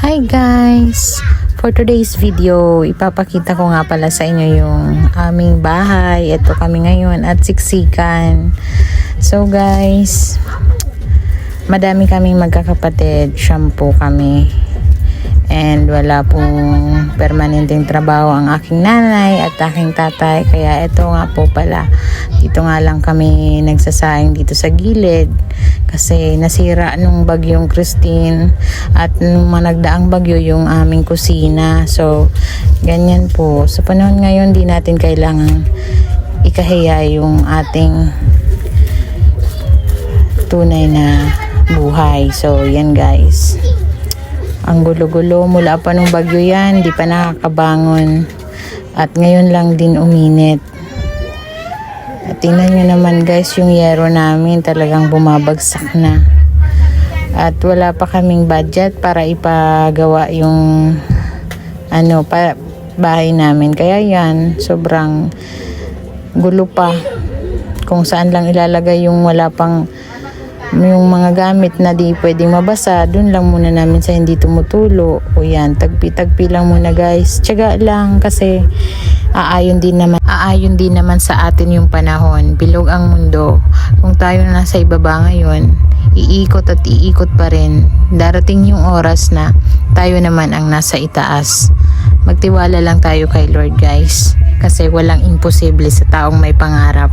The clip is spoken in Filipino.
Hi guys! For today's video, ipapakita ko nga pala sa inyo yung aming bahay. Ito kami ngayon at siksikan. So guys, madami kaming magkakapatid. 10 kami. And wala pong permanenteng trabaho ang aking nanay at aking tatay. Kaya ito nga po pala. Dito nga lang kami nagsasayang dito sa gilid. Kasi nasira nung bagyong Christine at nung managdaang bagyo yung aming kusina. So, ganyan po. Sa panahon ngayon, di natin kailangan ikahiya yung ating tunay na buhay. So, yan guys. Ang gulo-gulo, mula pa nung bagyo yan, di pa nakakabangon. At ngayon lang din uminit. At tingnan nyo naman guys, yung yero namin talagang bumabagsak na. At wala pa kaming budget para ipagawa yung bahay namin. Kaya yan, sobrang gulo pa. Kung saan lang ilalagay yung wala pang yung mga gamit na di pwedeng mabasa, dun lang muna namin sa hindi tumutulo. O yan, tagpi-tagpi lang muna guys. Tiyaga lang kasi aayon din naman sa atin yung panahon. Bilog ang mundo. Kung tayo na nasa ibaba ngayon, iikot at iikot pa rin. Darating yung oras na tayo naman ang nasa itaas. Magtiwala lang tayo kay Lord guys. Kasi walang imposible sa taong may pangarap.